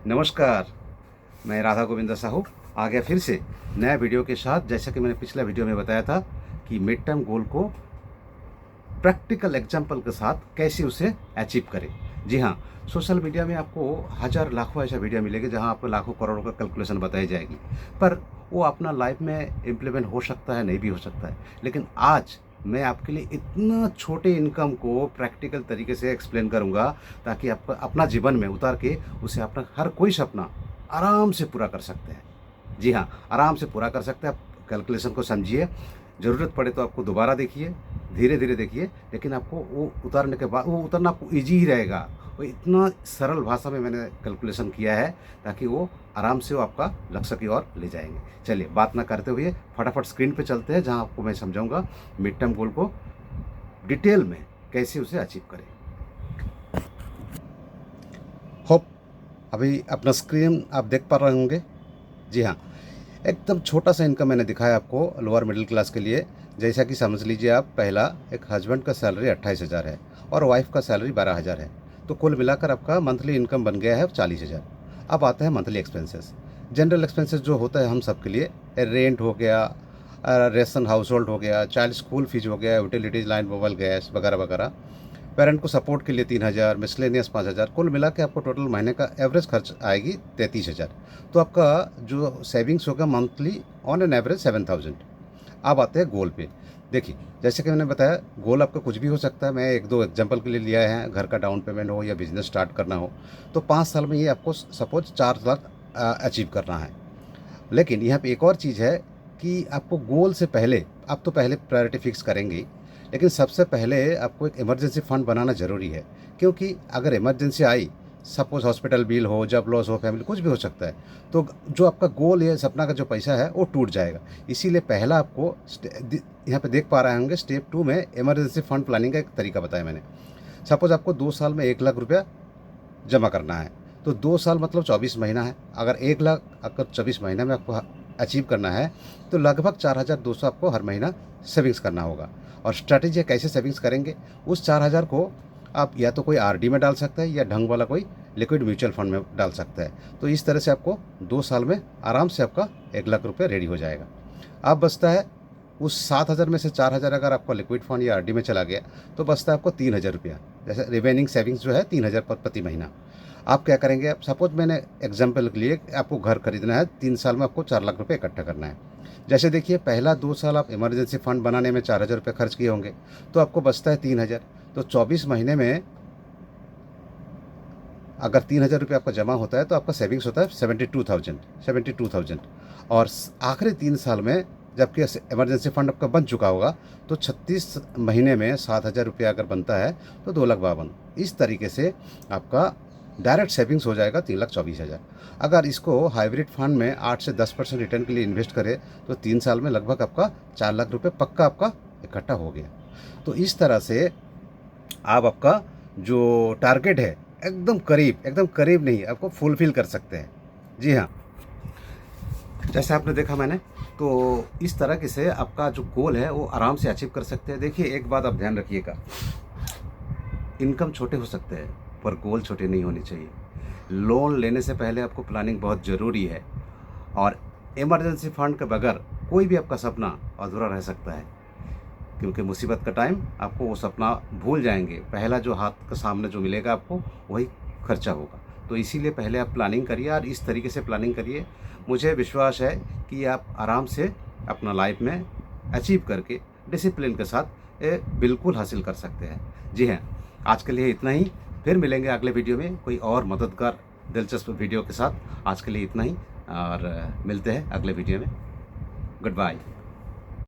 नमस्कार, मैं राधा गोविंद साहू आ गया फिर से नया वीडियो के साथ। जैसा कि मैंने पिछला वीडियो में बताया था कि मिड टर्म गोल को प्रैक्टिकल एग्जाम्पल के साथ कैसे उसे अचीव करें। जी हाँ, सोशल मीडिया में आपको हज़ार लाखों ऐसा वीडियो मिलेगा जहाँ आपको लाखों करोड़ों का कैलकुलेशन बताई जाएगी, पर वो अपना लाइफ में इम्प्लीमेंट हो सकता है, नहीं भी हो सकता है। लेकिन आज मैं आपके लिए इतना छोटे इनकम को प्रैक्टिकल तरीके से एक्सप्लेन करूँगा ताकि आप अपना जीवन में उतार के उसे अपना हर कोई सपना आराम से पूरा कर सकते हैं। जी हाँ, आराम से पूरा कर सकते हैं। आप कैलकुलेशन को समझिए, ज़रूरत पड़े तो आपको दोबारा देखिए, धीरे धीरे देखिए, लेकिन आपको वो उतारने के बाद वो उतरना आपको ईजी ही रहेगा। वो इतना सरल भाषा में मैंने कैलकुलेशन किया है ताकि वो आराम से वो आपका लक्ष्य की ओर ले जाएंगे। चलिए, बात ना करते हुए फटाफट स्क्रीन पे चलते हैं जहां आपको मैं समझाऊंगा मिड टर्म गोल को डिटेल में कैसे उसे अचीव करें। होप अभी अपना स्क्रीन आप देख पा रहे होंगे। जी हाँ, एकदम छोटा सा इनकम मैंने दिखाया आपको लोअर मिडिल क्लास के लिए। जैसा कि समझ लीजिए आप, पहला एक हस्बैंड का सैलरी 28,000 है और वाइफ का सैलरी 12,000 है, तो कुल मिलाकर आपका मंथली इनकम बन गया है 40,000। अब आते हैं मंथली एक्सपेंसेस। जनरल एक्सपेंसेस जो होता है हम सब के लिए, रेंट हो गया, रेशन हाउस होल्ड हो गया, चाइल्ड स्कूल फीस हो गया, यूटिलिटीज लाइन, मोबाइल, गैस वगैरह वगैरह। पेरेंट को सपोर्ट के लिए 3,000, मिसलेनियस 5,000, कुल मिला के आपको टोटल महीने का एवरेज खर्च आएगी 33,000। तो आपका जो सेविंग्स होगा मंथली ऑन एन एवरेज 7,000। अब आते हैं गोल पे। देखिए, जैसे कि मैंने बताया, गोल आपका कुछ भी हो सकता है। मैं एक दो एग्जांपल के लिए लिया है, घर का डाउन पेमेंट हो या बिजनेस स्टार्ट करना हो, तो 5 साल में ये आपको सपोज 4 लाख अचीव करना है। लेकिन यहाँ पे एक और चीज़ है कि आपको गोल से पहले, आप तो पहले प्रायोरिटी फिक्स करेंगे ही, लेकिन सबसे पहले आपको एक इमरजेंसी फंड बनाना ज़रूरी है। क्योंकि अगर इमरजेंसी आई, सपोज़ हॉस्पिटल बिल हो, जॉब लॉस हो, फैमिली कुछ भी हो सकता है, तो जो आपका गोल या सपना का जो पैसा है वो टूट जाएगा। इसीलिए पहला आपको यहाँ पे देख पा रहे होंगे स्टेप 2 में इमरजेंसी फंड प्लानिंग का एक तरीका बताया मैंने। सपोज़ आपको 2 साल में 1 लाख रुपया जमा करना है, तो 2 साल मतलब 24 महीना है। अगर 1 लाख अगर 24 महीने में आपको अचीव करना है, तो लगभग 4,200 आपको हर महीना सेविंग्स करना होगा। और स्ट्रैटेजी कैसे सेविंग्स करेंगे, उस 4,000 को आप या तो कोई आरडी में डाल सकते हैं या ढंग वाला कोई लिक्विड म्यूचुअल फंड में डाल सकते हैं। तो इस तरह से आपको 2 साल में आराम से आपका 1 लाख रुपये रेडी हो जाएगा। अब बचता है उस 7,000 में से 4,000 अगर आपका लिक्विड फंड या आरडी में चला गया, तो बचता है आपको 3,000 रुपया। जैसे रिमेनिंग सेविंग्स जो है 3,000 प्रति महीना। आप क्या करेंगे, आप सपोज मैंने एग्जाम्पल के लिए, आपको घर खरीदना है, 3 साल में आपको 4 लाख रुपये इकट्ठा करना है। जैसे देखिए, पहला 2 साल आप इमरजेंसी फंड बनाने में 4,000 रुपये खर्च किए होंगे, तो आपको बचता है 3,000। तो 24 महीने में अगर 3,000 रुपये आपका जमा होता है तो आपका सेविंग्स होता है 72,000। और आखिरी 3 साल में जबकि इमरजेंसी फंड आपका बन चुका होगा, तो 36 महीने में 7,000 रुपया अगर बनता है तो 2,52,000। इस तरीके से आपका डायरेक्ट सेविंग्स हो जाएगा 3,24,000। अगर इसको हाइब्रिड फंड में 8 से 10% रिटर्न के लिए इन्वेस्ट करें, तो 3 साल में लगभग आपका 4 लाख रुपये पक्का आपका इकट्ठा हो गया। तो इस तरह से आप आपका जो टारगेट है एकदम करीब नहीं, आपको फुलफिल कर सकते हैं। जी हाँ, जैसे आपने देखा मैंने, तो इस तरह के से आपका जो गोल है वो आराम से अचीव कर सकते हैं। देखिए, एक बात आप ध्यान रखिएगा, इनकम छोटे हो सकते हैं पर गोल छोटे नहीं होने चाहिए। लोन लेने से पहले आपको प्लानिंग बहुत ज़रूरी है, और इमरजेंसी फंड के बगैर कोई भी आपका सपना अधूरा रह सकता है, क्योंकि मुसीबत का टाइम आपको वो सपना भूल जाएंगे। पहला जो हाथ के सामने जो मिलेगा आपको वही खर्चा होगा। तो इसीलिए पहले आप प्लानिंग करिए, और इस तरीके से प्लानिंग करिए। मुझे विश्वास है कि आप आराम से अपना लाइफ में अचीव करके डिसिप्लिन के साथ ये बिल्कुल हासिल कर सकते हैं। जी हाँ, आज के लिए इतना ही। फिर मिलेंगे अगले वीडियो में कोई और मददगार दिलचस्प वीडियो के साथ। आज के लिए इतना ही, और मिलते हैं अगले वीडियो में। Good bye.